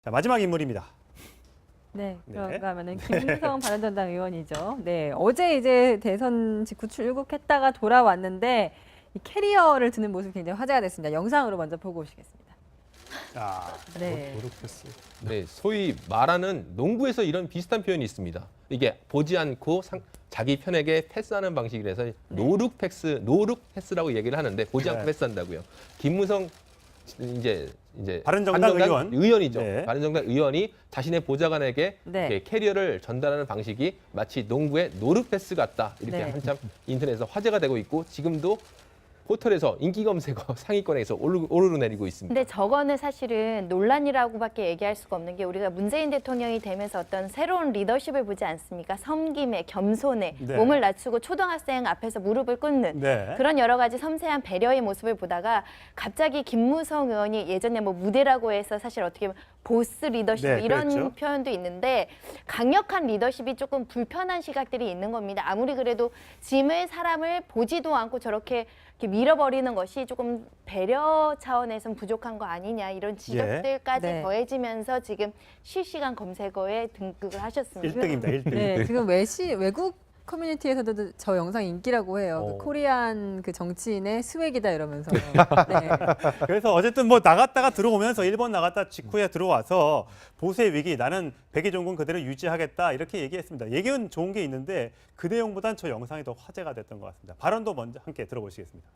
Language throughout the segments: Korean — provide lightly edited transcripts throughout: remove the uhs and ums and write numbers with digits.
자, 마지막 인물입니다. 네, 네. 그런가 하면은 김무성 바른정당 의원이죠. 네, 어제 이제 대선 직후 출국했다가 돌아왔는데 이 캐리어를 드는 모습이 굉장히 화제가 됐습니다. 영상으로 먼저 보고 오시겠습니다. 아, 네. 노력했어요. 네, 소위 말하는 농구에서 이런 비슷한 표현이 있습니다. 이게 보지 않고 자기 편에게 패스하는 방식이라서 노룩 패스라고 얘기를 하는데 보지 않고 네. 패스한다고요. 김무성 이제 바른정당 의원. 의원이죠. 네. 바른정당 의원이 자신의 보좌관에게 네. 이렇게 캐리어를 전달하는 방식이 마치 농구의 노룩 패스 같다. 이렇게 네. 한참 인터넷에서 화제가 되고 있고 지금도 포털에서 인기 검색어 상위권에서 오르내리고 있습니다. 근데 저거는 사실은 논란이라고밖에 얘기할 수가 없는 게 우리가 문재인 대통령이 되면서 어떤 새로운 리더십을 보지 않습니까? 섬김에, 겸손에, 네. 몸을 낮추고 초등학생 앞에서 무릎을 꿇는 네. 그런 여러 가지 섬세한 배려의 모습을 보다가 갑자기 김무성 의원이 예전에 뭐 무대라고 해서 사실 어떻게 보면 보스 리더십 네, 이런 그랬죠. 표현도 있는데 강력한 리더십이 조금 불편한 시각들이 있는 겁니다. 아무리 그래도 짐을 사람을 보지도 않고 저렇게 이렇게 밀어버리는 것이 조금 배려 차원에선 부족한 거 아니냐 이런 지적들까지 네. 더해지면서 지금 실시간 검색어에 등극을 하셨습니다. 1등입니다. 1등. 네, 지금 외국 커뮤니티에서도 저 영상 인기라고 해요. 그 코리안 그 정치인의 스웩이다 이러면서. 네. 그래서 어쨌든 뭐 나갔다가 들어오면서 일본 나갔다 직후에 들어와서 보수의 위기 나는 백의종군 그대로 유지하겠다 이렇게 얘기했습니다. 얘기는 좋은 게 있는데 그 내용보단 저 영상이 더 화제가 됐던 것 같습니다. 발언도 먼저 함께 들어보시겠습니다.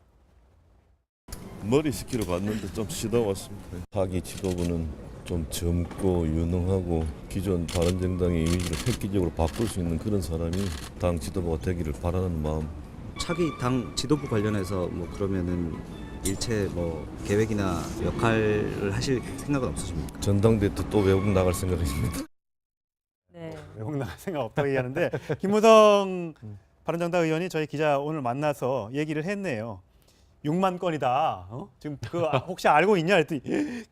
머리 식히러 갔는데 좀 쉬다 왔습니다. 자기 지도부는 좀 젊고 유능하고 기존 바른정당의 이미지를 획기적으로 바꿀 수 있는 그런 사람이 당 지도부가 되기를 바라는 마음. 차기 당 지도부 관련해서 뭐 그러면은 일체 뭐 계획이나 역할을 하실 생각은 없으십니까? 전당대회 때 또 외국 나갈 생각입니다. 네. 외국 나갈 생각 없다고 얘기하는데 김무성 바른정당 의원이 저희 기자 오늘 만나서 얘기를 했네요. 6만 건이다. 지금 그 혹시 알고 있냐 했더니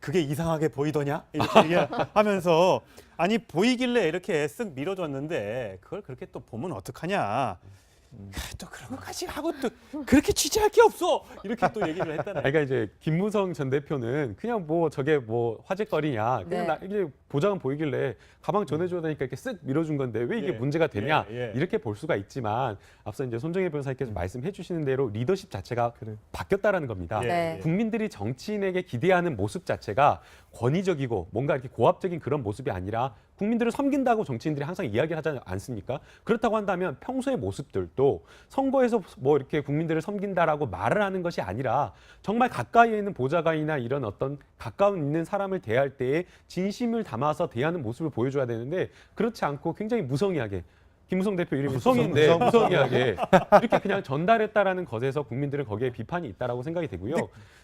그게 이상하게 보이더냐? 이렇게 얘기하면서 아니 보이길래 이렇게 쓱 밀어줬는데 그걸 그렇게 또 보면 어떡하냐? 또 그런 것까지 하고 또 그렇게 취재할 게 없어. 이렇게 또 얘기를 했다네. 그러니까 이제 김무성 전 대표는 그냥 뭐 저게 뭐 화제거리냐, 그냥 네. 이게 보장은 보이길래 가방 전해줘야 되니까 이렇게 쓱 밀어준 건데 왜 이게 예. 문제가 되냐 예. 이렇게 볼 수가 있지만 앞서 이제 손정혜 변호사님께서 말씀해주시는 대로 리더십 자체가 바뀌었다라는 겁니다. 예. 네. 국민들이 정치인에게 기대하는 모습 자체가 권위적이고 뭔가 이렇게 고압적인 그런 모습이 아니라 국민들을 섬긴다고 정치인들이 항상 이야기하지 않습니까? 그렇다고 한다면 평소의 모습들도 선거에서 뭐 이렇게 국민들을 섬긴다라고 말을 하는 것이 아니라 정말 가까이에 있는 보좌관이나 이런 어떤 가까운 있는 사람을 대할 때에 진심을 담아서 대하는 모습을 보여줘야 되는데 그렇지 않고 굉장히 무성의하게 김무성 대표 이름이 무성인데 무성의하게 이렇게 그냥 전달했다라는 것에서 국민들은 거기에 비판이 있다라고 생각이 되고요.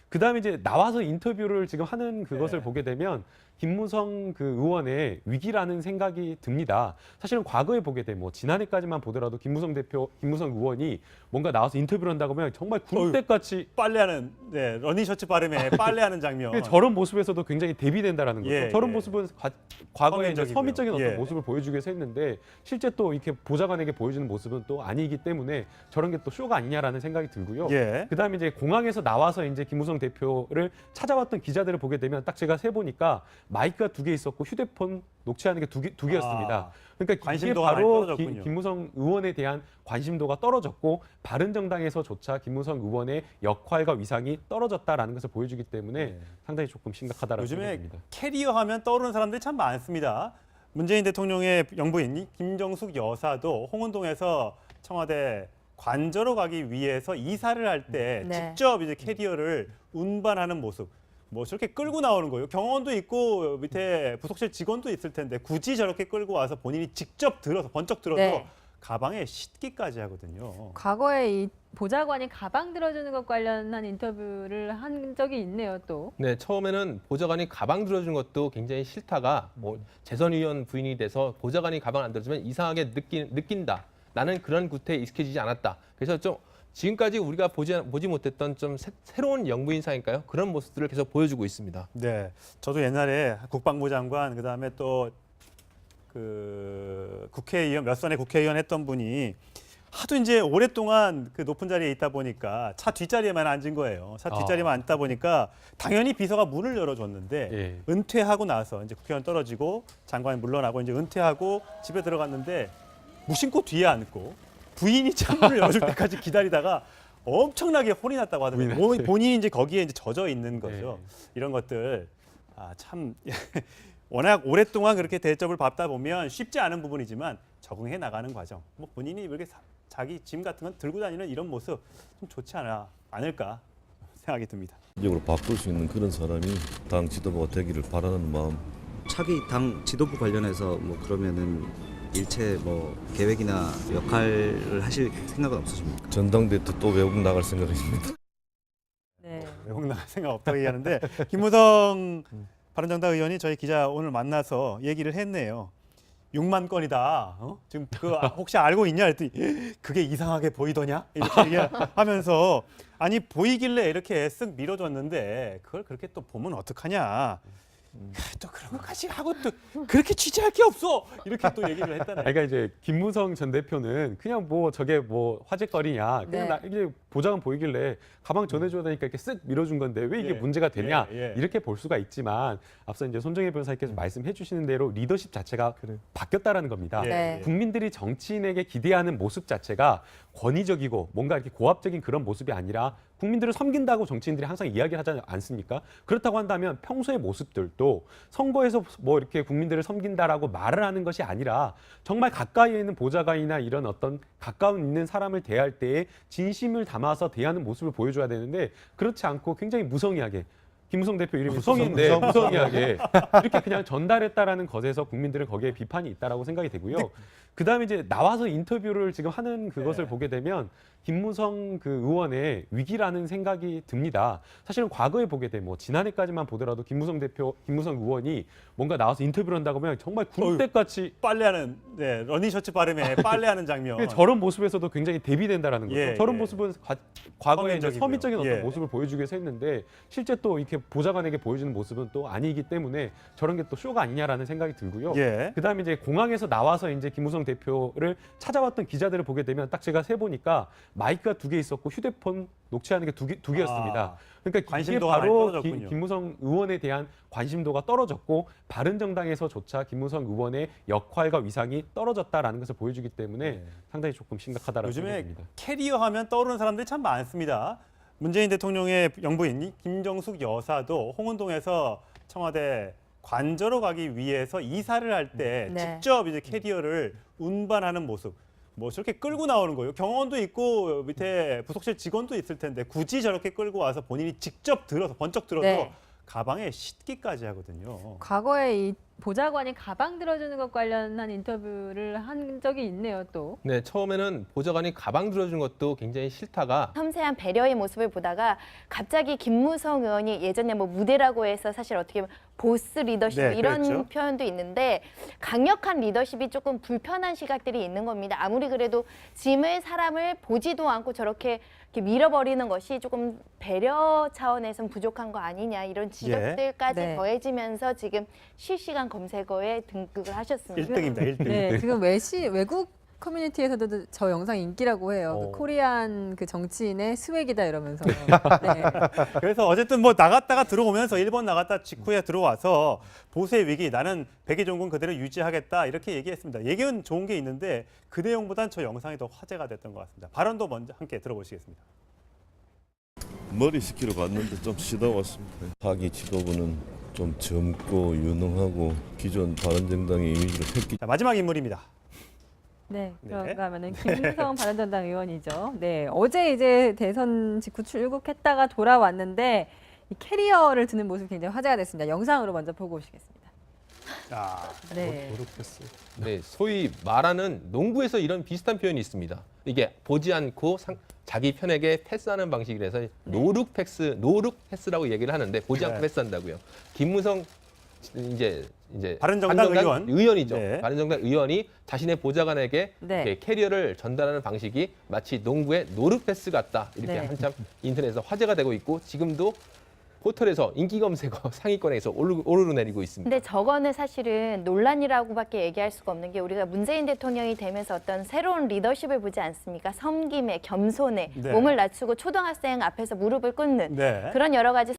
그다음에 이제 나와서 인터뷰를 지금 하는 그것을 보게 되면 김무성 그 의원의 위기라는 생각이 듭니다. 사실은 과거에 보게 되면 뭐 지난해까지만 보더라도 김무성 의원이 뭔가 나와서 인터뷰를 한다고 하면 정말 군대같이 빨래하는 러닝셔츠 바람에 빨래하는 장면. 저런 모습에서도 굉장히 대비된다라는 거죠. 예, 저런 예. 모습은 과거에 이제 서민적이고요. 서민적인 어떤 예. 모습을 보여주기 위해서 했는데 실제 또 이렇게 보좌관에게 보여주는 모습은 또 아니기 때문에 저런 게 또 쇼가 아니냐라는 생각이 들고요. 예. 그다음에 이제 공항에서 나와서 이제 김무성 대표를 찾아왔던 기자들을 보게 되면 딱 제가 세 보니까 마이크가 2개 있었고 휴대폰 녹취하는 게 두 개였습니다. 그러니까 이게 관심도가 많이 바로 떨어졌군요. 김무성 의원에 대한 관심도가 떨어졌고 바른정당에서조차 김무성 의원의 역할과 위상이 떨어졌다라는 것을 보여주기 때문에 상당히 조금 심각하다라고 요즘에 생각합니다. 캐리어 하면 떠오르는 사람들이 참 많습니다. 문재인 대통령의 영부인 김정숙 여사도 홍은동에서 청와대 관저로 가기 위해서 이사를 할 때 네. 직접 이제 캐리어를 운반하는 모습. 뭐 저렇게 끌고 나오는 거예요. 경호원도 있고 밑에 부속실 직원도 있을 텐데 굳이 저렇게 끌고 와서 본인이 직접 들어서 번쩍 들어서 네. 가방에 싣기까지 하거든요. 과거에 이 보좌관이 가방 들어주는 것 관련한 인터뷰를 한 적이 있네요, 또. 네, 처음에는 보좌관이 가방 들어주는 것도 굉장히 싫다가 뭐 재선 의원 부인이 돼서 보좌관이 가방 안 들어주면 이상하게 느낀다. 나는 그런 구태에 익숙해지지 않았다. 그래서 좀 지금까지 우리가 보지 못했던 좀 새로운 영부인상일까요? 그런 모습들을 계속 보여주고 있습니다. 네, 저도 옛날에 국방부 장관 그다음에 또 그 국회의원 몇 선의 국회의원 했던 분이 하도 이제 오랫동안 그 높은 자리에 있다 보니까 차 뒷자리에만 앉은 거예요. 차 뒷자리에만 앉다 보니까 당연히 비서가 문을 열어줬는데 예. 은퇴하고 나서 이제 국회의원 떨어지고 장관이 물러나고 이제 은퇴하고 집에 들어갔는데 무심코 뒤에 앉고 부인이 창문을 열어줄 때까지 기다리다가 엄청나게 혼이 났다고 하더라고요. 혼이 났어요. 본인이 이제 거기에 이제 젖어 있는 거죠. 이런 것들 참 워낙 오랫동안 그렇게 대접을 받다 보면 쉽지 않은 부분이지만 적응해 나가는 과정. 뭐 본인이 이렇게 자기 짐 같은 건 들고 다니는 이런 모습 좀 좋지 않을까 생각이 듭니다. 적으로 바꿀 수 있는 그런 사람이 당 지도부가 되기를 바라는 마음. 차기 당 지도부 관련해서 뭐 그러면은 일체 뭐 계획이나 역할을 하실 생각은 없으십니까? 전당대 때 또 외국 나갈 생각입니다. 네. 외국 나갈 생각 없다고 얘기하는데 김무성 바른정당 의원이 저희 기자 오늘 만나서 얘기를 했네요. 6만 건이다. 지금 그 혹시 알고 있냐 했더니 그게 이상하게 보이더냐? 이렇게 얘기하면서 아니 보이길래 이렇게 쓱 밀어줬는데 그걸 그렇게 또 보면 어떡하냐? 또 그런 것까지 하고 또 그렇게 취재할 게 없어 이렇게 또 얘기를 했다네. 그러니까 이제 김무성 전 대표는 그냥 뭐 저게 뭐 화제거리냐, 그냥 네. 이게 보장은 보이길래 가방 전해줘야 되니까 이렇게 쓱 밀어준 건데 왜 이게 예. 문제가 되냐 예. 이렇게 볼 수가 있지만 앞서 이제 손정혜 변호사께서 말씀해주시는 대로 리더십 자체가 바뀌었다라는 겁니다. 예. 네. 국민들이 정치인에게 기대하는 모습 자체가 권위적이고 뭔가 이렇게 고압적인 그런 모습이 아니라 국민들을 섬긴다고 정치인들이 항상 이야기를 하지 않습니까? 그렇다고 한다면 평소의 모습들도 선거에서 뭐 이렇게 국민들을 섬긴다라고 말을 하는 것이 아니라 정말 가까이에 있는 보좌관이나 이런 어떤 가까운 있는 사람을 대할 때에 진심을 담아서 대하는 모습을 보여줘야 되는데 그렇지 않고 굉장히 무성의하게 김무성 대표 이름이 무성인데 무성의하게 이렇게 그냥 전달했다라는 것에서 국민들은 거기에 비판이 있다라고 생각이 되고요. 그다음에 이제 나와서 인터뷰를 지금 하는 그것을 네. 보게 되면 김무성 그 의원의 위기라는 생각이 듭니다. 사실은 과거에 보게 되면 뭐 지난해까지만 보더라도 김무성 의원이 뭔가 나와서 인터뷰를 한다고 하면 정말 구름대같이 빨래하는 러닝 셔츠 바람에 빨래하는 장면. 저런 모습에서도 굉장히 대비된다라는 거죠. 예, 저런 예. 모습은 과거에 이제 서민적이고요. 서민적인 어떤 예. 모습을 보여주기 위해서 했는데 실제 또 이렇게 보좌관에게 보여주는 모습은 또 아니기 때문에 저런 게 또 쇼가 아니냐라는 생각이 들고요. 예. 그다음에 이제 공항에서 나와서 이제 김무성 대표를 찾아왔던 기자들을 보게 되면 딱 제가 세 보니까 마이크가 2개 있었고 휴대폰 녹취하는 게 두 개였습니다. 아, 그러니까 이게 관심도가 많이 바로 떨어졌군요. 김무성 의원에 대한 관심도가 떨어졌고 바른정당에서조차 김무성 의원의 역할과 위상이 떨어졌다라는 것을 보여주기 때문에 네. 상당히 조금 심각하다라고 요즘에 생각됩니다. 캐리어 하면 떠오르는 사람들이 참 많습니다. 문재인 대통령의 영부인 김정숙 여사도 홍은동에서 청와대 관저로 가기 위해서 이사를 할 때 네. 직접 이제 캐리어를 운반하는 모습. 뭐 저렇게 끌고 나오는 거예요. 경호원도 있고 밑에 부속실 직원도 있을 텐데 굳이 저렇게 끌고 와서 본인이 직접 들어서 번쩍 들어서 네. 가방에 싣기까지 하거든요. 과거에 이 보좌관이 가방 들어주는 것 관련한 인터뷰를 한 적이 있네요, 또. 네, 처음에는 보좌관이 가방 들어준 것도 굉장히 싫다가 섬세한 배려의 모습을 보다가 갑자기 김무성 의원이 예전에 뭐 무대라고 해서 사실 어떻게 보면 보스 리더십 네, 이런 그랬죠. 표현도 있는데 강력한 리더십이 조금 불편한 시각들이 있는 겁니다. 아무리 그래도 사람을 보지도 않고 저렇게 이렇게 밀어버리는 것이 조금 배려 차원에선 부족한 거 아니냐 이런 지적들까지 네. 더해지면서 지금 실시간 검색어에 등극을 하셨습니다. 1등입니다. 1등. 네, 지금 외국 커뮤니티에서도 저 영상 인기라고 해요. 그 코리안 그 정치인의 스웩이다 이러면서. 네. 그래서 어쨌든 뭐 나갔다가 들어오면서 일본 나갔다 직후에 들어와서 보수의 위기 나는 백의종군 그대로 유지하겠다 이렇게 얘기했습니다. 얘기는 좋은 게 있는데 그 내용보단 저 영상이 더 화제가 됐던 것 같습니다. 발언도 먼저 함께 들어보시겠습니다. 머리 식히러 갔는데 좀 쉬다 왔습니다. 자기 직업은 좀 젊고 유능하고 기존 바른정당의 이미지를 획기 자, 마지막 인물입니다. 네, 네. 그러면은 김무성 바른정당 의원이죠. 네, 어제 이제 대선 직후 출국했다가 돌아왔는데 이 캐리어를 드는 모습이 굉장히 화제가 됐습니다. 영상으로 먼저 보고 오시겠습니다. 아, 네, 네, 소위 말하는 농구에서 이런 비슷한 표현이 있습니다. 이게 보지 않고 자기 편에게 패스하는 방식이라서 노룩 패스라고 얘기를 하는데 보지 않고 네. 패스한다고요. 김무성 이제 바른정당 의원이죠. 네. 바른정당 의원이 자신의 보좌관에게 네. 이렇게 캐리어를 전달하는 방식이 마치 농구의 노룩 패스 같다. 이렇게 네. 한참 인터넷에서 화제가 되고 있고 지금도 포털에서 인기 검색어 상위권에서 오르내리고 있습니다. 근데 저거는 사실은 논란이라고밖에 얘기할 수가 없는 게 우리가 문재인 대통령이 되면서 어떤 새로운 리더십을 보지 않습니까? 섬김에 겸손에 네. 몸을 낮추고 초등학생 앞에서 무릎을 꿇는 네. 그런 여러 가지